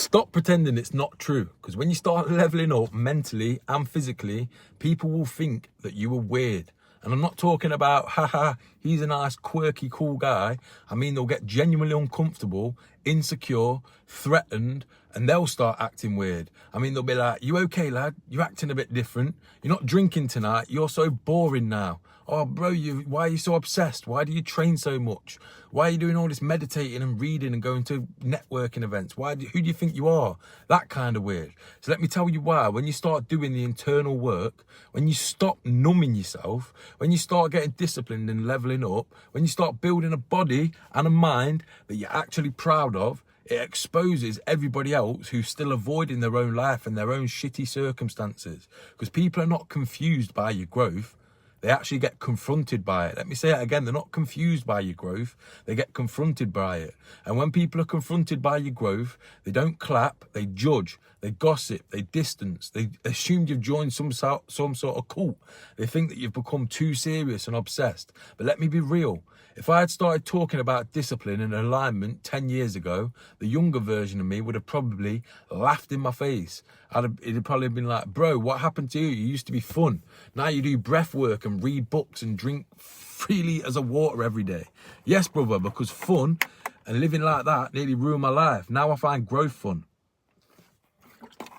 Stop pretending it's not true, because when you start leveling up mentally and physically, people will think that you are weird. And I'm not talking about, haha, he's a nice, quirky, cool guy. I mean, they'll get genuinely uncomfortable, insecure, threatened, and they'll start acting weird. I mean, they'll be like, you okay, lad? You're acting a bit different. You're not drinking tonight. You're so boring now. Oh, bro, why are you so obsessed? Why do you train so much? Why are you doing all this meditating and reading and going to networking events? Who do you think you are? That kind of weird. So let me tell you why. When you start doing the internal work, when you stop numbing yourself, when you start getting disciplined and leveling up, when you start building a body and a mind that you're actually proud of, it exposes everybody else who's still avoiding their own life and their own shitty circumstances. Because people are not confused by your growth. They actually get confronted by it. Let me say it again. They're not confused by your growth. They get confronted by it. And when people are confronted by your growth, they don't clap, they judge, they gossip, they distance, they assume you've joined some sort of cult. They think that you've become too serious and obsessed. But let me be real. If I had started talking about discipline and alignment 10 years ago, the younger version of me would have probably laughed in my face. It'd probably been like, bro, what happened to you? You used to be fun. Now you do breath work and read books and drink 3 liters of water every day. Yes, brother, because fun and living like that nearly ruined my life. Now I find growth fun.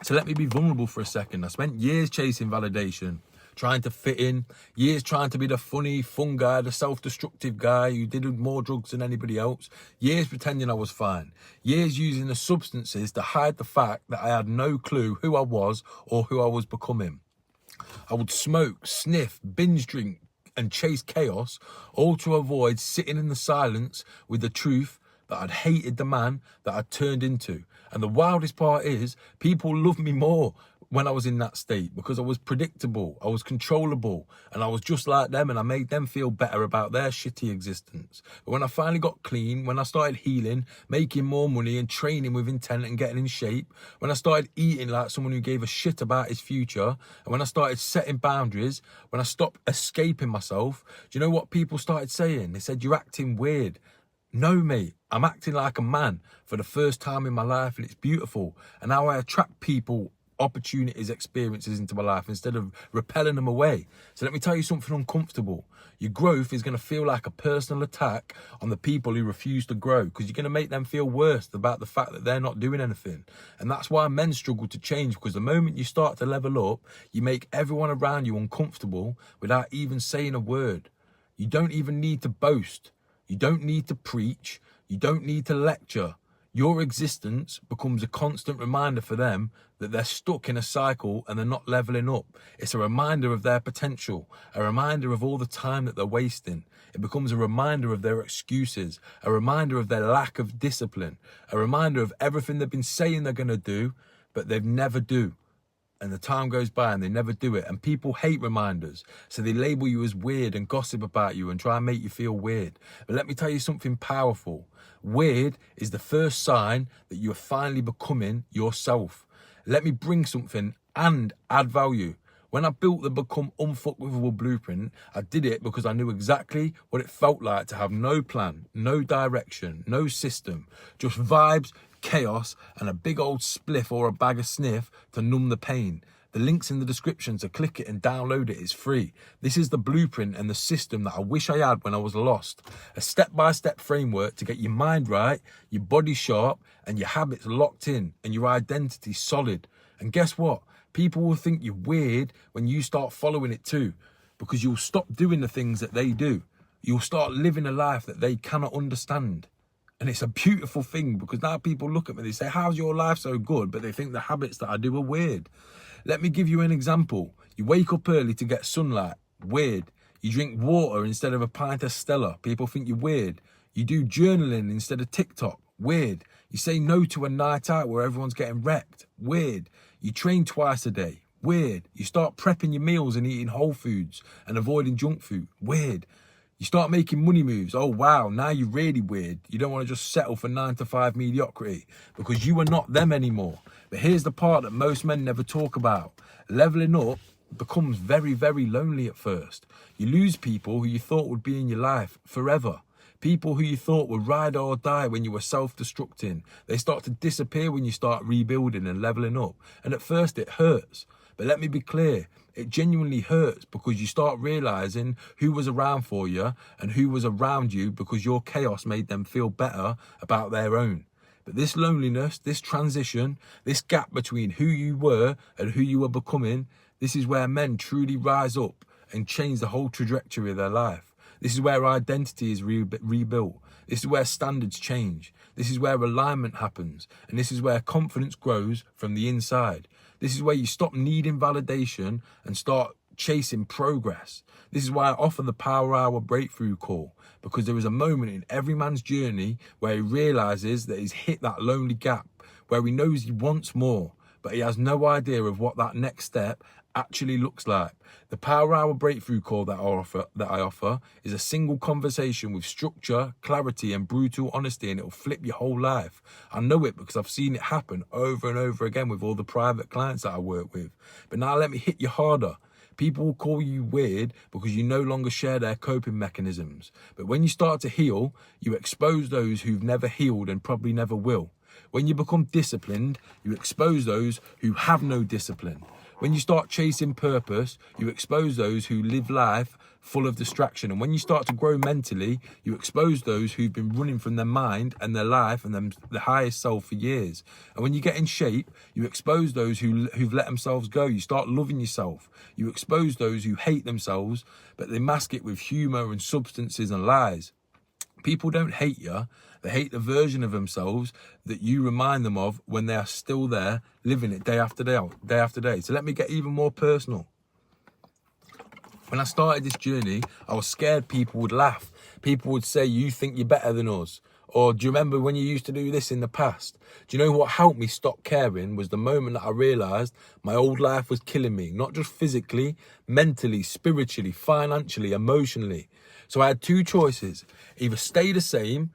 So let me be vulnerable for a second. I spent years chasing validation, trying to fit in, years trying to be the funny, fun guy, the self-destructive guy who did more drugs than anybody else, years pretending I was fine, years using the substances to hide the fact that I had no clue who I was or who I was becoming. I would smoke, sniff, binge drink and chase chaos, all to avoid sitting in the silence with the truth that I'd hated the man that I'd turned into. And the wildest part is, people loved me more when I was in that state because I was predictable, I was controllable, and I was just like them, and I made them feel better about their shitty existence. But when I finally got clean, when I started healing, making more money and training with intent and getting in shape, when I started eating like someone who gave a shit about his future, and when I started setting boundaries, when I stopped escaping myself, do you know what people started saying? They said, you're acting weird. No, mate, I'm acting like a man for the first time in my life, and it's beautiful. And now I attract people, opportunities, experiences into my life instead of repelling them away. So let me tell you something uncomfortable. Your growth is going to feel like a personal attack on the people who refuse to grow, because you're going to make them feel worse about the fact that they're not doing anything. And that's why men struggle to change, because the moment you start to level up, you make everyone around you uncomfortable without even saying a word. You don't even need to boast. You don't need to preach. You don't need to lecture. Your existence becomes a constant reminder for them that they're stuck in a cycle and they're not leveling up. It's a reminder of their potential, a reminder of all the time that they're wasting. It becomes a reminder of their excuses, a reminder of their lack of discipline, a reminder of everything they've been saying they're going to do, but they've never do. And the time goes by and they never do it. And people hate reminders. So they label you as weird and gossip about you and try and make you feel weird. But let me tell you something powerful. Weird is the first sign that you're finally becoming yourself. Let me bring something and add value. When I built the Become Unfuckwithable blueprint, I did it because I knew exactly what it felt like to have no plan, no direction, no system, just vibes, chaos, and a big old spliff or a bag of sniff to numb the pain. The link's in the description, so click it and download it. It's free. This is the blueprint and the system that I wish I had when I was lost. A step-by-step framework to get your mind right, your body sharp, and your habits locked in, and your identity solid. And guess what? People will think you're weird when you start following it too, because you'll stop doing the things that they do. You'll start living a life that they cannot understand. And it's a beautiful thing, because now people look at me, they say, how's your life so good? But they think the habits that I do are weird. Let me give you an example. You wake up early to get sunlight. Weird. You drink water instead of a pint of Stella. People think you're weird. You do journaling instead of TikTok. Weird. You say no to a night out where everyone's getting wrecked. Weird. You train twice a day. Weird. You start prepping your meals and eating whole foods and avoiding junk food. Weird. You start making money moves. Oh, wow, now you're really weird. You don't want to just settle for 9-to-5 mediocrity because you are not them anymore. But here's the part that most men never talk about. Leveling up becomes very, very lonely at first. You lose people who you thought would be in your life forever. People who you thought would ride or die when you were self-destructing, they start to disappear when you start rebuilding and leveling up. And at first it hurts. But let me be clear, it genuinely hurts because you start realizing who was around for you and who was around you because your chaos made them feel better about their own. But this loneliness, this transition, this gap between who you were and who you were becoming, this is where men truly rise up and change the whole trajectory of their life. This is where identity is rebuilt. This is where standards change. This is where alignment happens. And this is where confidence grows from the inside. This is where you stop needing validation and start chasing progress. This is why I offer the Power Hour breakthrough call, because there is a moment in every man's journey where he realizes that he's hit that lonely gap, where he knows he wants more, but he has no idea of what that next step actually looks like. The Power Hour breakthrough call that I offer is a single conversation with structure, clarity, and brutal honesty, and it'll flip your whole life. I know it because I've seen it happen over and over again with all the private clients that I work with. But now let me hit you harder. People will call you weird because you no longer share their coping mechanisms. But when you start to heal, you expose those who've never healed and probably never will. When you become disciplined, you expose those who have no discipline. When you start chasing purpose, you expose those who live life full of distraction. And when you start to grow mentally, you expose those who've been running from their mind and their life and the highest self for years. And when you get in shape, you expose those who've let themselves go. You start loving yourself. You expose those who hate themselves, but they mask it with humor and substances and lies. People don't hate you. They hate the version of themselves that you remind them of when they are still there, living it day after day, day after day. So let me get even more personal. When I started this journey, I was scared people would laugh. People would say, you think you're better than us. Or do you remember when you used to do this in the past? Do you know what helped me stop caring was the moment that I realised my old life was killing me, not just physically, mentally, spiritually, financially, emotionally. So I had two choices: either stay the same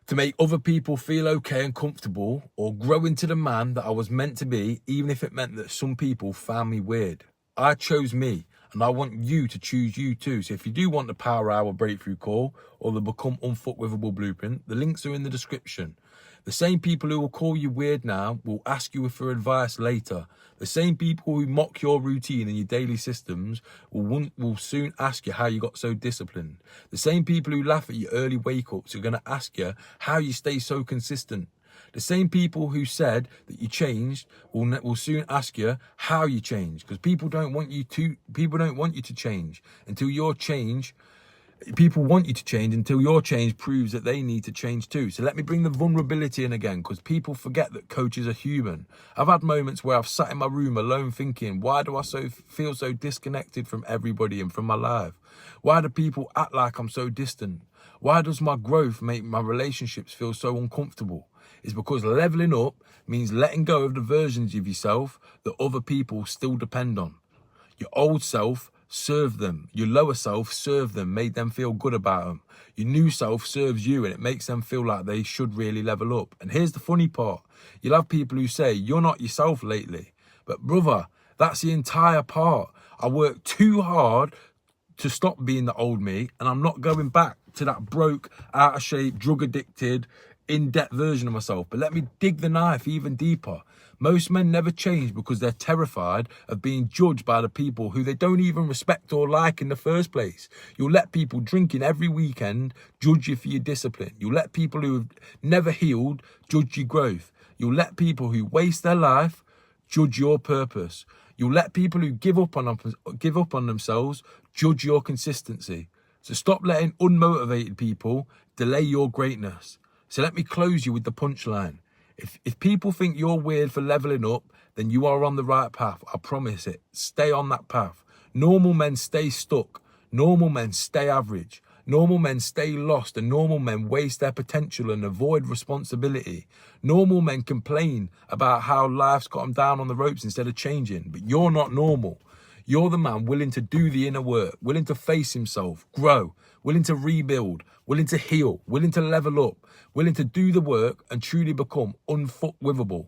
to make other people feel okay and comfortable, or grow into the man that I was meant to be, even if it meant that some people found me weird. I chose me, and I want you to choose you too. So if you do want the Power Hour breakthrough call or the Become Unfuckwithable blueprint, the links are in the description. The same people who will call you weird now will ask you for advice later. The same people who mock your routine and your daily systems will soon ask you how you got so disciplined. The same people who laugh at your early wake-ups are going to ask you how you stay so consistent. The same people who said that you changed will soon ask you how you changed, because people don't want you to change until your change. People want you to change until your change proves that they need to change too. So let me bring the vulnerability in again, because people forget that coaches are human. I've had moments where I've sat in my room alone thinking, why do I feel so disconnected from everybody and from my life? Why do people act like I'm so distant? Why does my growth make my relationships feel so uncomfortable? It's because leveling up means letting go of the versions of yourself that other people still depend on. Your old self served them. Your lower self served them, made them feel good about them. Your new self serves you, and it makes them feel like they should really level up. And here's the funny part. You'll have people who say, you're not yourself lately. But brother, that's the entire part. I worked too hard to stop being the old me, and I'm not going back to that broke, out of shape, drug addicted, in-depth version of myself. But let me dig the knife even deeper. Most men never change because they're terrified of being judged by the people who they don't even respect or like in the first place. You'll let people drinking every weekend judge you for your discipline. You'll let people who have never healed judge your growth. You'll let people who waste their life judge your purpose. You'll let people who give up on themselves judge your consistency. So stop letting unmotivated people delay your greatness. So let me close you with the punchline. If people think you're weird for leveling up, then you are on the right path. I promise it. Stay on that path. Normal men stay stuck. Normal men stay average. Normal men stay lost, and normal men waste their potential and avoid responsibility. Normal men complain about how life's got them down on the ropes instead of changing, but you're not normal. You're the man willing to do the inner work, willing to face himself, grow, willing to rebuild, willing to heal, willing to level up, willing to do the work and truly become unfuckwithable.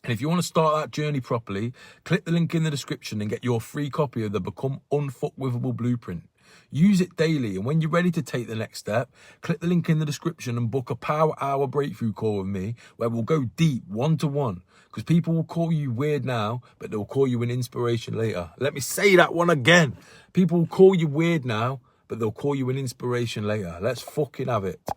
And if you want to start that journey properly, click the link in the description and get your free copy of the Become Unfuckwithable Blueprint. Use it daily. And when you're ready to take the next step, click the link in the description and book a Power Hour breakthrough call with me where we'll go deep one-to-one. Because people will call you weird now, but they'll call you an inspiration later. Let me say that one again. People will call you weird now, but they'll call you an inspiration later. Let's fucking have it.